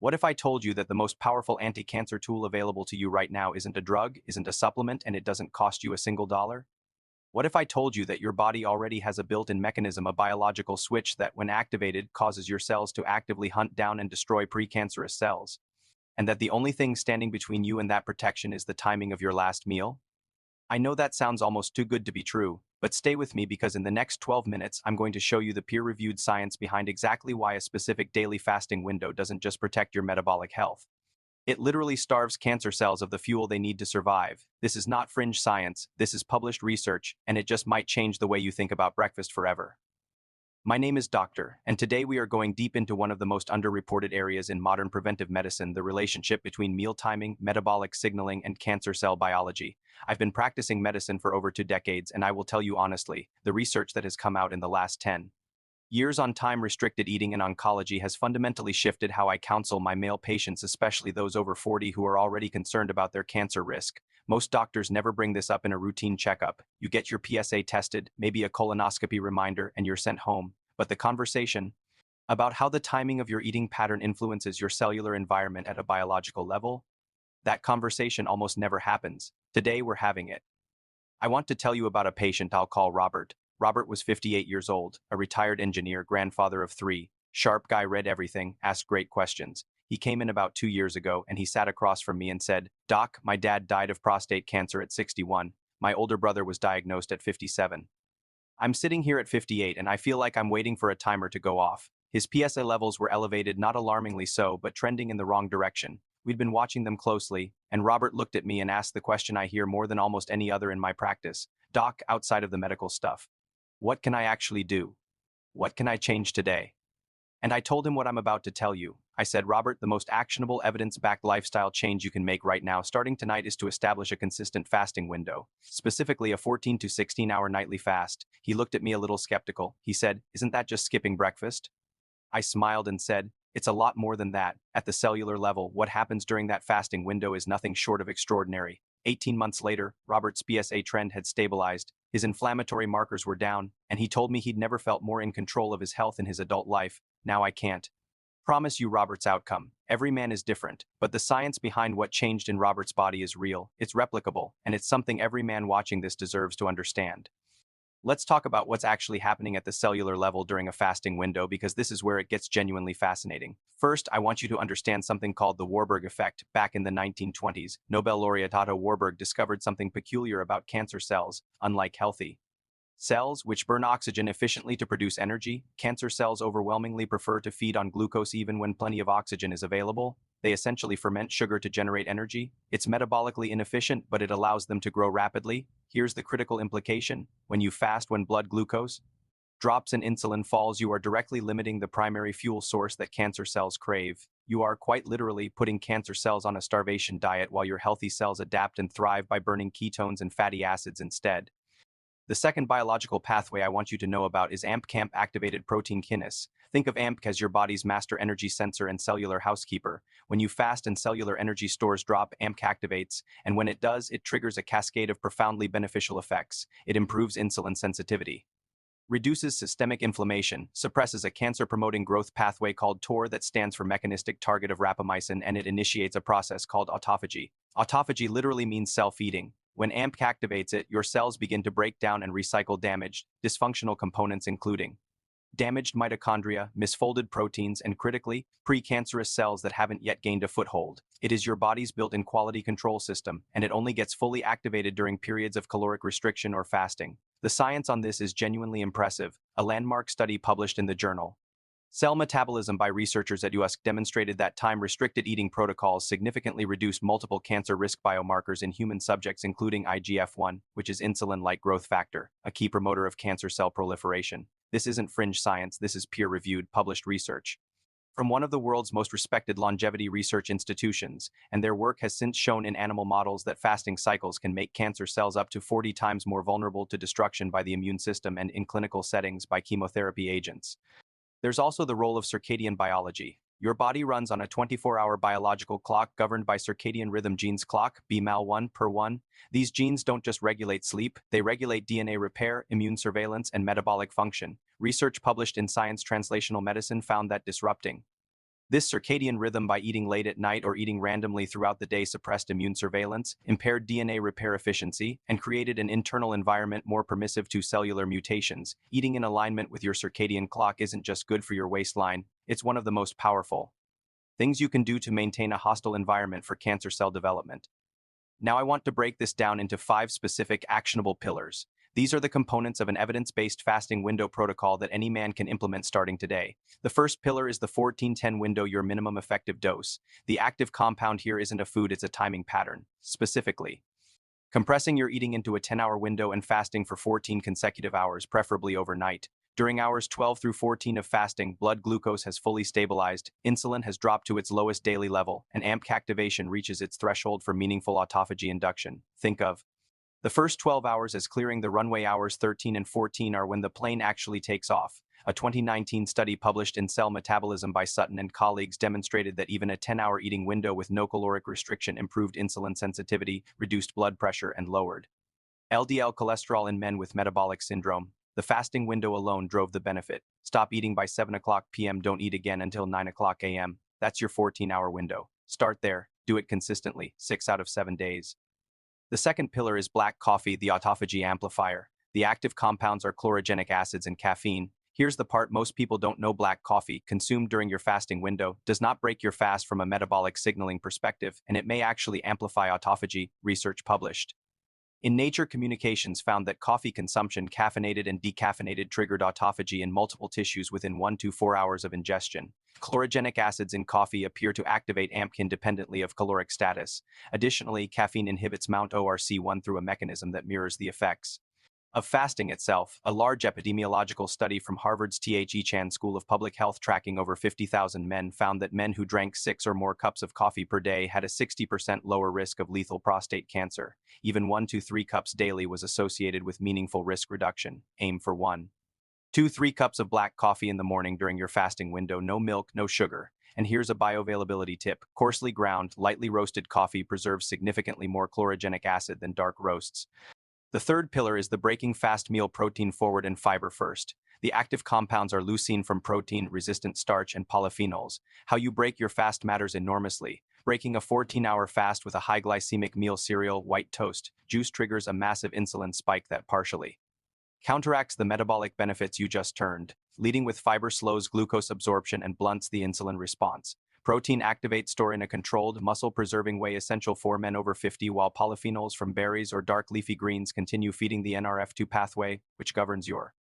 What if I told you that the most powerful anti-cancer tool available to you right now isn't a drug, isn't a supplement, and it doesn't cost you a single dollar? What if I told you that your body already has a built-in mechanism, a biological switch that, when activated, causes your cells to actively hunt down and destroy precancerous cells, and that the only thing standing between you and that protection is the timing of your last meal? I know that sounds almost too good to be true, but stay with me because in the next 12 minutes, I'm going to show you the peer-reviewed science behind exactly why a specific daily fasting window doesn't just protect your metabolic health. It literally starves cancer cells of the fuel they need to survive. This is not fringe science, this is published research, and it just might change the way you think about breakfast forever. My name is Doctor, and today we are going deep into one of the most underreported areas in modern preventive medicine, the relationship between meal timing, metabolic signaling, and cancer cell biology. I've been practicing medicine for over 2 decades, and I will tell you honestly, the research that has come out in the last 10 years on time-restricted eating in oncology has fundamentally shifted how I counsel my male patients, especially those over 40 who are already concerned about their cancer risk. Most doctors never bring this up in a routine checkup. You get your PSA tested, maybe a colonoscopy reminder, and you're sent home. But the conversation about how the timing of your eating pattern influences your cellular environment at a biological level, that conversation almost never happens. Today we're having it. I want to tell you about a patient I'll call Robert. Robert was 58 years old, a retired engineer, grandfather of three, sharp guy, read everything, asked great questions. He came in about 2 years ago and he sat across from me and said, "Doc, my dad died of prostate cancer at 61. My older brother was diagnosed at 57. I'm sitting here at 58 and I feel like I'm waiting for a timer to go off." His PSA levels were elevated, not alarmingly so, but trending in the wrong direction. We'd been watching them closely, and Robert looked at me and asked the question I hear more than almost any other in my practice. "Doc, outside of the medical stuff, what can I actually do? What can I change today?" And I told him what I'm about to tell you. I said, "Robert, the most actionable, evidence-backed lifestyle change you can make right now, starting tonight, is to establish a consistent fasting window, specifically a 14 to 16-hour nightly fast." He looked at me a little skeptical. He said, "Isn't that just skipping breakfast?" I smiled and said, "It's a lot more than that. At the cellular level, what happens during that fasting window is nothing short of extraordinary." 18 months later, Robert's PSA trend had stabilized, his inflammatory markers were down, and he told me he'd never felt more in control of his health in his adult life. Now I can't promise you Robert's outcome. Every man is different, but the science behind what changed in Robert's body is real, it's replicable, and it's something every man watching this deserves to understand. Let's talk about what's actually happening at the cellular level during a fasting window, because this is where it gets genuinely fascinating. First, I want you to understand something called the Warburg effect. Back in the 1920s, Nobel laureate Otto Warburg discovered something peculiar about cancer cells. Unlike healthy cells, which burn oxygen efficiently to produce energy, cancer cells overwhelmingly prefer to feed on glucose even when plenty of oxygen is available. They essentially ferment sugar to generate energy. It's metabolically inefficient, but it allows them to grow rapidly. Here's the critical implication. When you fast, when blood glucose drops and insulin falls, you are directly limiting the primary fuel source that cancer cells crave. You are quite literally putting cancer cells on a starvation diet while your healthy cells adapt and thrive by burning ketones and fatty acids instead. The second biological pathway I want you to know about is AMP-CAMP activated protein kinase. Think of AMP as your body's master energy sensor and cellular housekeeper. When you fast and cellular energy stores drop, AMP activates, and when it does, it triggers a cascade of profoundly beneficial effects. It improves insulin sensitivity, reduces systemic inflammation, suppresses a cancer-promoting growth pathway called TOR that stands for mechanistic target of rapamycin, and it initiates a process called autophagy. Autophagy literally means self-eating. When AMP activates it, your cells begin to break down and recycle damaged, dysfunctional components, including damaged mitochondria, misfolded proteins, and critically, precancerous cells that haven't yet gained a foothold. It is your body's built-in quality control system, and it only gets fully activated during periods of caloric restriction or fasting. The science on this is genuinely impressive. A landmark study published in the journal Cell Metabolism by researchers at USC demonstrated that time-restricted eating protocols significantly reduced multiple cancer risk biomarkers in human subjects, including IGF-1, which is insulin-like growth factor, a key promoter of cancer cell proliferation. This isn't fringe science, this is peer-reviewed, published research from one of the world's most respected longevity research institutions, and their work has since shown in animal models that fasting cycles can make cancer cells up to 40 times more vulnerable to destruction by the immune system and, in clinical settings, by chemotherapy agents. There's also the role of circadian biology. Your body runs on a 24-hour biological clock governed by circadian rhythm genes clock, BMAL1 per 1. These genes don't just regulate sleep, they regulate DNA repair, immune surveillance, and metabolic function. Research published in Science Translational Medicine found that disrupting This circadian rhythm by eating late at night or eating randomly throughout the day suppressed immune surveillance, impaired DNA repair efficiency, and created an internal environment more permissive to cellular mutations. Eating in alignment with your circadian clock isn't just good for your waistline, it's one of the most powerful things you can do to maintain a hostile environment for cancer cell development. Now I want to break this down into 5 specific actionable pillars. These are the components of an evidence-based fasting window protocol that any man can implement starting today. The first pillar is the 14-10 window, your minimum effective dose. The active compound here isn't a food, it's a timing pattern. Specifically, compressing your eating into a 10-hour window and fasting for 14 consecutive hours, preferably overnight. During hours 12 through 14 of fasting, blood glucose has fully stabilized, insulin has dropped to its lowest daily level, and AMP activation reaches its threshold for meaningful autophagy induction. Think of the first 12 hours as clearing the runway. Hours 13 and 14 are when the plane actually takes off. A 2019 study published in Cell Metabolism by Sutton and colleagues demonstrated that even a 10-hour eating window with no caloric restriction improved insulin sensitivity, reduced blood pressure, and lowered LDL cholesterol in men with metabolic syndrome. The fasting window alone drove the benefit. Stop eating by 7 o'clock p.m., don't eat again until 9 o'clock a.m. That's your 14-hour window. Start there, do it consistently, 6 out of 7 days. The second pillar is black coffee, the autophagy amplifier. The active compounds are chlorogenic acids and caffeine. Here's the part most people don't know: black coffee, consumed during your fasting window, does not break your fast from a metabolic signaling perspective, and it may actually amplify autophagy, research published in Nature Communications found that coffee consumption, caffeinated and decaffeinated, triggered autophagy in multiple tissues within 1 to 4 hours of ingestion. Chlorogenic acids in coffee appear to activate AMP independently of caloric status. Additionally, caffeine inhibits Mount ORC1 through a mechanism that mirrors the effects of fasting itself. A large epidemiological study from Harvard's The Chan School of Public Health tracking over 50,000 men found that men who drank 6 or more cups of coffee per day had a 60% lower risk of lethal prostate cancer. Even 1 to 3 cups daily was associated with meaningful risk reduction. Aim for 1 to 3 cups of black coffee in the morning during your fasting window. No milk, no sugar. And here's a bioavailability tip: coarsely ground, lightly roasted coffee preserves significantly more chlorogenic acid than dark roasts. The third pillar is the breaking fast meal: protein forward and fiber first. The active compounds are leucine from protein, resistant starch, and polyphenols. How you break your fast matters enormously. Breaking a 14-hour fast with a high glycemic meal, cereal, white toast, juice triggers a massive insulin spike that partially counteracts the metabolic benefits you just turned. Leading with fiber slows glucose absorption and blunts the insulin response. Protein activates store in a controlled, muscle-preserving way essential for men over 50, while polyphenols from berries or dark leafy greens continue feeding the NRF2 pathway, which governs your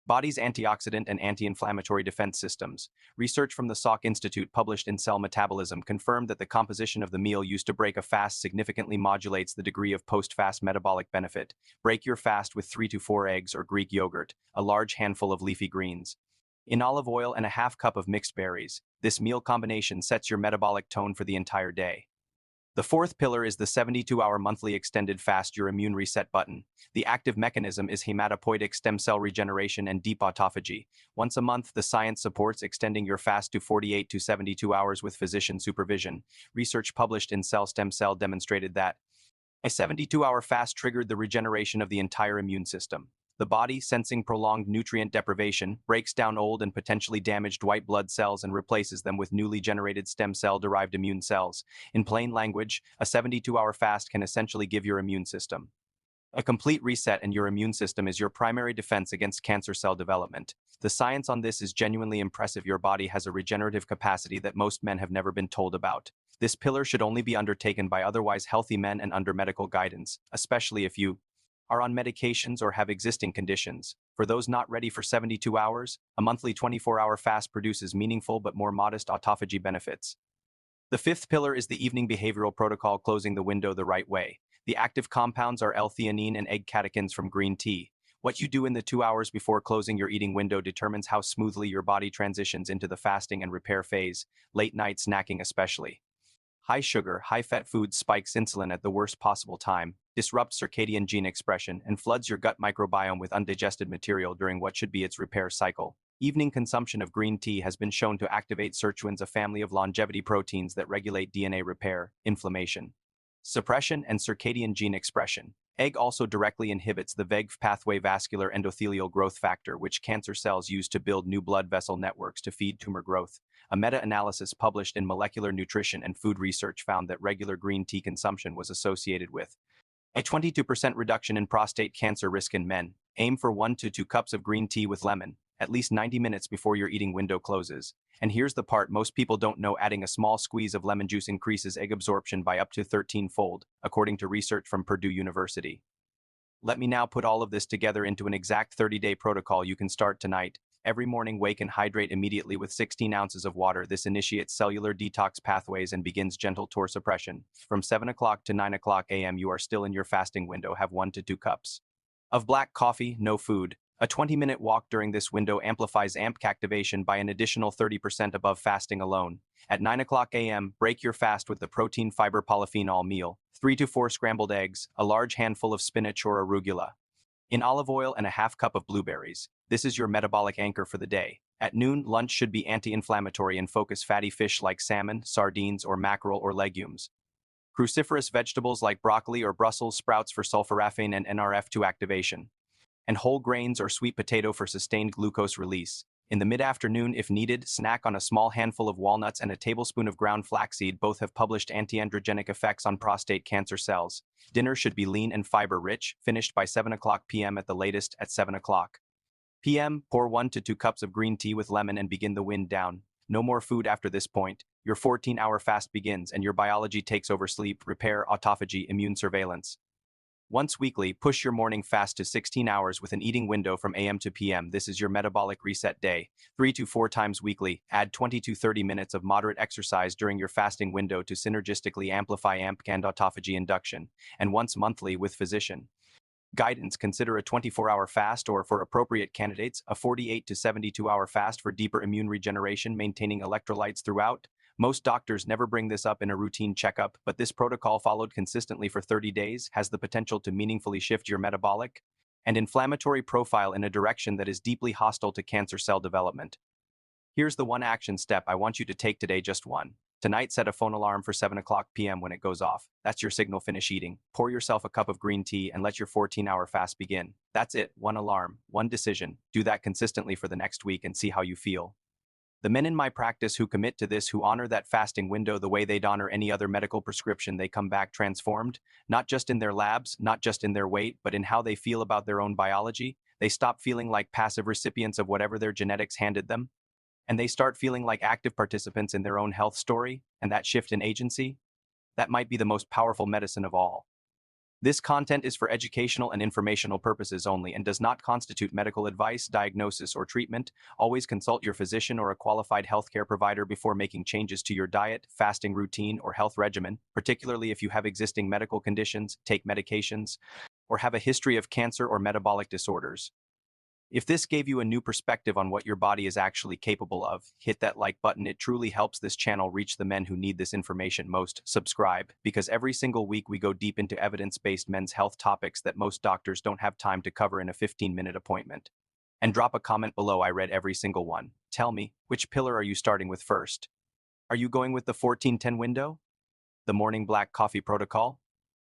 body's antioxidant and anti-inflammatory defense systems. Research from the Salk Institute published in Cell Metabolism confirmed that the composition of the meal used to break a fast significantly modulates the degree of post-fast metabolic benefit. Break your fast with 3 to 4 eggs or Greek yogurt, a large handful of leafy greens, in olive oil, and a half cup of mixed berries. This meal combination sets your metabolic tone for the entire day. The fourth pillar is the 72-hour monthly extended fast, your immune reset button. The active mechanism is hematopoietic stem cell regeneration and deep autophagy. Once a month, the science supports extending your fast to 48 to 72 hours with physician supervision. Research published in Cell Stem Cell demonstrated that a 72-hour fast triggered the regeneration of the entire immune system. The body, sensing prolonged nutrient deprivation, breaks down old and potentially damaged white blood cells and replaces them with newly generated stem cell-derived immune cells. In plain language, a 72-hour fast can essentially give your immune system a complete reset, and your immune system is your primary defense against cancer cell development. The science on this is genuinely impressive. Your body has a regenerative capacity that most men have never been told about. This pillar should only be undertaken by otherwise healthy men and under medical guidance, especially if you are on medications or have existing conditions. For those not ready for 72 hours, a monthly 24-hour fast produces meaningful but more modest autophagy benefits. The fifth pillar is the evening behavioral protocol, closing the window the right way. The active compounds are L-theanine and egg catechins from green tea. What you do in the 2 hours before closing your eating window determines how smoothly your body transitions into the fasting and repair phase, late night snacking especially. High sugar, high-fat foods spikes insulin at the worst possible time, disrupts circadian gene expression, and floods your gut microbiome with undigested material during what should be its repair cycle. Evening consumption of green tea has been shown to activate sirtuins, a family of longevity proteins that regulate DNA repair, inflammation suppression, and circadian gene expression. Egg also directly inhibits the VEGF pathway, vascular endothelial growth factor, which cancer cells use to build new blood vessel networks to feed tumor growth. A meta-analysis published in Molecular Nutrition and Food Research found that regular green tea consumption was associated with a 22% reduction in prostate cancer risk in men. Aim for 1 to 2 cups of green tea with lemon, at least 90 minutes before your eating window closes. And here's the part most people don't know: adding a small squeeze of lemon juice increases egg absorption by up to 13-fold, according to research from Purdue University. Let me now put all of this together into an exact 30-day protocol you can start tonight. Every morning, wake and hydrate immediately with 16 ounces of water. This initiates cellular detox pathways and begins gentle TOR suppression. From 7 o'clock to 9 o'clock a.m., you are still in your fasting window. Have 1 to 2 cups of black coffee, no food. A 20-minute walk during this window amplifies AMP activation by an additional 30% above fasting alone. At 9 o'clock a.m., break your fast with the protein fiber polyphenol meal, 3 to 4 scrambled eggs, a large handful of spinach or arugula, in olive oil, and a half cup of blueberries. This is your metabolic anchor for the day. At noon, lunch should be anti-inflammatory and focus fatty fish like salmon, sardines, or mackerel or legumes. Cruciferous vegetables like broccoli or Brussels sprouts for sulforaphane and NRF2 activation. And whole grains or sweet potato for sustained glucose release. In the mid-afternoon, if needed, snack on a small handful of walnuts and a tablespoon of ground flaxseed. Both have published anti-androgenic effects on prostate cancer cells. Dinner should be lean and fiber-rich, finished by 7 o'clock p.m. at the latest. At 7 o'clock p.m., pour 1 to 2 cups of green tea with lemon and begin the wind down. No more food after this point. Your 14-hour fast begins and your biology takes over: sleep, repair, autophagy, immune surveillance. Once weekly, push your morning fast to 16 hours with an eating window from AM to PM. This is your metabolic reset day. 3 to 4 times weekly, add 20 to 30 minutes of moderate exercise during your fasting window to synergistically amplify AMP and autophagy induction. And once monthly with physician guidance, consider a 24-hour fast, or for appropriate candidates, a 48 to 72-hour fast for deeper immune regeneration, maintaining electrolytes throughout. Most doctors never bring this up in a routine checkup, but this protocol, followed consistently for 30 days, has the potential to meaningfully shift your metabolic and inflammatory profile in a direction that is deeply hostile to cancer cell development. Here's the one action step I want you to take today, just one. Tonight, set a phone alarm for 7 o'clock p.m. When it goes off, that's your signal: finish eating. Pour yourself a cup of green tea and let your 14-hour fast begin. That's it. One alarm, one decision. Do that consistently for the next week and see how you feel. The men in my practice who commit to this, who honor that fasting window the way they'd honor any other medical prescription, they come back transformed, not just in their labs, not just in their weight, but in how they feel about their own biology. They stop feeling like passive recipients of whatever their genetics handed them, and they start feeling like active participants in their own health story. And that shift in agency, that might be the most powerful medicine of all. This content is for educational and informational purposes only and does not constitute medical advice, diagnosis, or treatment. Always consult your physician or a qualified healthcare provider before making changes to your diet, fasting routine, or health regimen, particularly if you have existing medical conditions, take medications, or have a history of cancer or metabolic disorders. If this gave you a new perspective on what your body is actually capable of, hit that like button. It truly helps this channel reach the men who need this information most. Subscribe, because every single week we go deep into evidence-based men's health topics that most doctors don't have time to cover in a 15-minute appointment. And drop a comment below. I read every single one. Tell me, which pillar are you starting with first? Are you going with the 14-10 window? The morning black coffee protocol?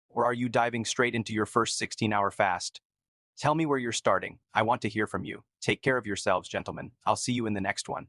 Or are you diving straight into your first 16-hour fast? Tell me where you're starting. I want to hear from you. Take care of yourselves, gentlemen. I'll see you in the next one.